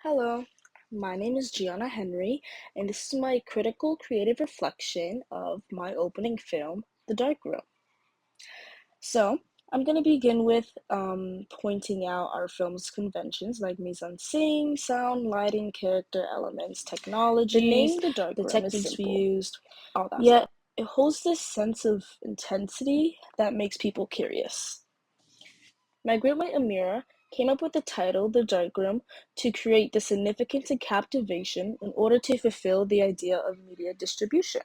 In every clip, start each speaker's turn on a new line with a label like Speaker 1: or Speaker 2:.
Speaker 1: Hello, my name is Gianna Henry, and this is my critical creative reflection of my opening film, The Darkroom. So, I'm going to begin with pointing out our film's conventions like mise-en-scene, sound, lighting, character elements, technologies. The name The Darkroom is techniques we used, all that yet stuff. It holds this sense of intensity that makes people curious. My groupmate Amira came up with the title The Darkroom to create the significance and captivation in order to fulfill the idea of media distribution.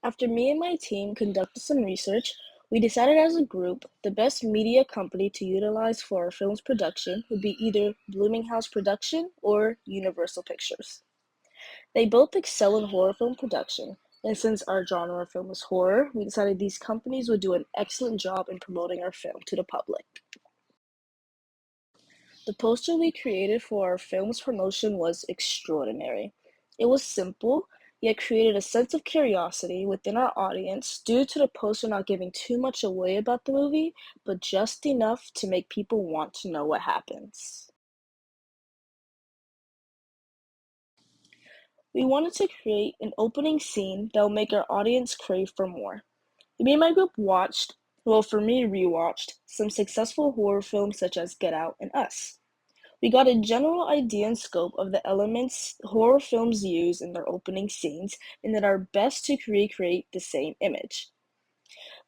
Speaker 1: After me and my team conducted some research, we decided as a group the best media company to utilize for our film's production would be either Bloominghouse Production or Universal Pictures. They both excel in horror film production, and since our genre of film is horror, we decided these companies would do an excellent job in promoting our film to the public. The poster we created for our film's promotion was extraordinary. It was simple, yet created a sense of curiosity within our audience due to the poster not giving too much away about the movie, but just enough to make people want to know what happens. We wanted to create an opening scene that will make our audience crave for more. Me and my group watched, well, for me, rewatched some successful horror films such as Get Out and Us. We got a general idea and scope of the elements horror films use in their opening scenes and did our best to recreate the same image.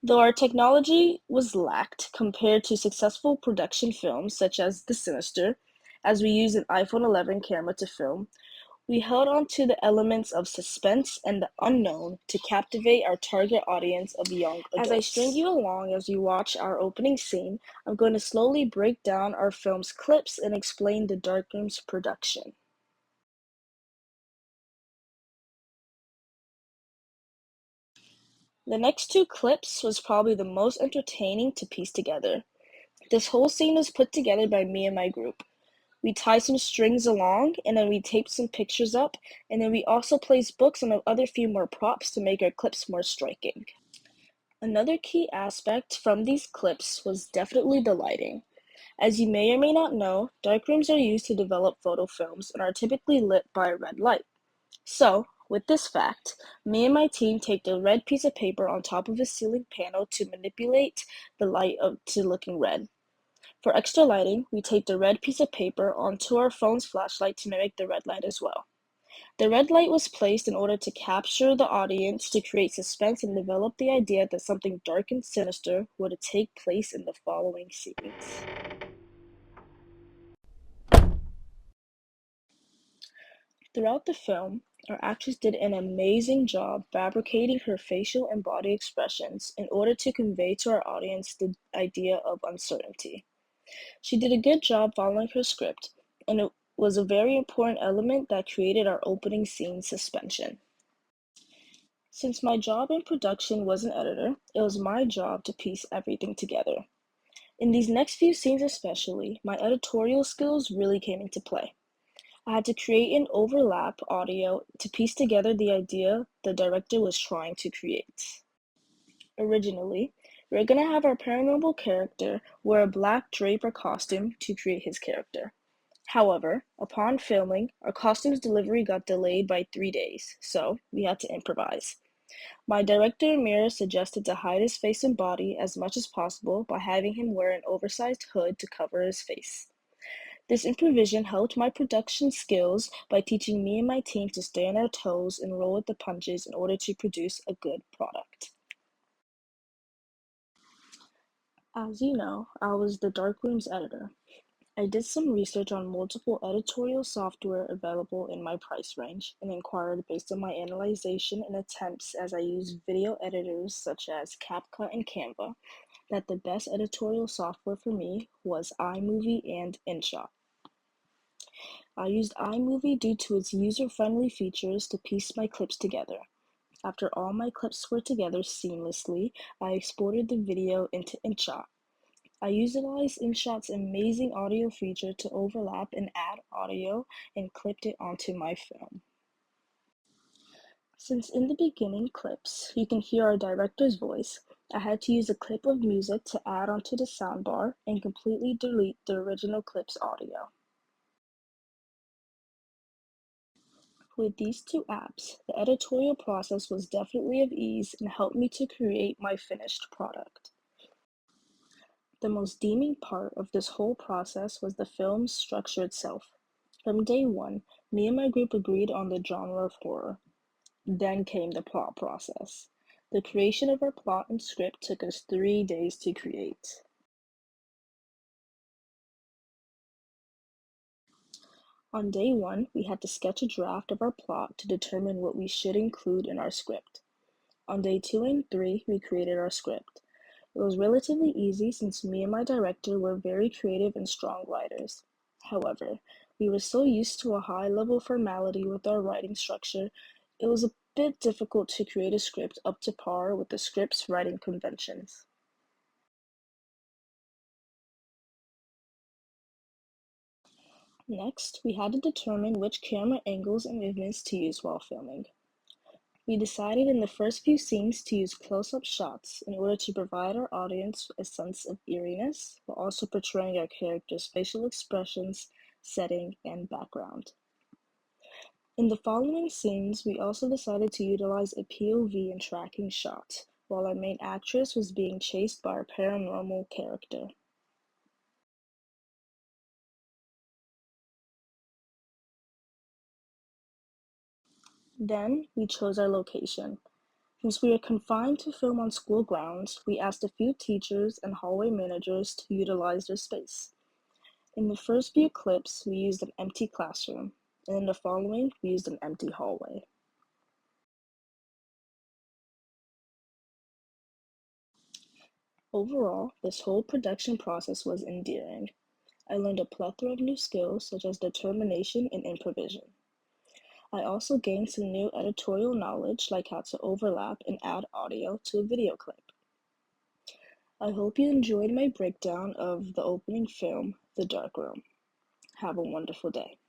Speaker 1: Though our technology was lacked compared to successful production films such as The Sinister, as we used an iPhone 11 camera to film, we held on to the elements of suspense and the unknown to captivate our target audience of young adults. As I string you along as you watch our opening scene, I'm going to slowly break down our film's clips and explain the Darkrooms production. The next two clips was probably the most entertaining to piece together. This whole scene was put together by me and my group. We tied some strings along, and then we taped some pictures up, and then we also placed books and other few more props to make our clips more striking. Another key aspect from these clips was definitely the lighting. As you may or may not know, darkrooms are used to develop photo films and are typically lit by a red light. So, with this fact, me and my team taped a red piece of paper on top of a ceiling panel to manipulate the light to looking red. For extra lighting, we taped a red piece of paper onto our phone's flashlight to mimic the red light as well. The red light was placed in order to capture the audience to create suspense and develop the idea that something dark and sinister would take place in the following scenes. Throughout the film, our actress did an amazing job fabricating her facial and body expressions in order to convey to our audience the idea of uncertainty. She did a good job following her script, and it was a very important element that created our opening scene suspension. Since my job in production was an editor, it was my job to piece everything together. In these next few scenes especially, my editorial skills really came into play. I had to create an overlap audio to piece together the idea the director was trying to create. Originally, we were going to have our paranormal character wear a black draper costume to create his character. However, upon filming, our costume's delivery got delayed by 3 days, so we had to improvise. My director Amir suggested to hide his face and body as much as possible by having him wear an oversized hood to cover his face. This improvisation helped my production skills by teaching me and my team to stay on our toes and roll with the punches in order to produce a good product. As you know, I was the Darkrooms editor. I did some research on multiple editorial software available in my price range and inquired based on my analyzation and attempts as I used video editors such as CapCut and Canva that the best editorial software for me was iMovie and InShot. I used iMovie due to its user-friendly features to piece my clips together. After all my clips were together seamlessly, I exported the video into InShot. I utilized InShot's amazing audio feature to overlap and add audio and clipped it onto my film. Since in the beginning clips, you can hear our director's voice, I had to use a clip of music to add onto the soundbar and completely delete the original clip's audio. With these two apps, the editorial process was definitely of ease and helped me to create my finished product. The most deeming part of this whole process was the film's structure itself. From day one, me and my group agreed on the genre of horror. Then came the plot process. The creation of our plot and script took us 3 days to create. On day one, we had to sketch a draft of our plot to determine what we should include in our script. On day 2 and 3, we created our script. It was relatively easy since me and my director were very creative and strong writers. However, we were so used to a high level formality with our writing structure, it was a bit difficult to create a script up to par with the script's writing conventions. Next, we had to determine which camera angles and movements to use while filming. We decided in the first few scenes to use close-up shots in order to provide our audience a sense of eeriness while also portraying our characters' facial expressions, setting, and background. In the following scenes, we also decided to utilize a POV and tracking shot while our main actress was being chased by our paranormal character. Then, we chose our location. Since we were confined to film on school grounds, we asked a few teachers and hallway managers to utilize their space. In the first few clips, we used an empty classroom, and in the following, we used an empty hallway. Overall, this whole production process was endearing. I learned a plethora of new skills such as determination and improvisation. I also gained some new editorial knowledge like how to overlap and add audio to a video clip. I hope you enjoyed my breakdown of the opening film, The Dark Room. Have a wonderful day.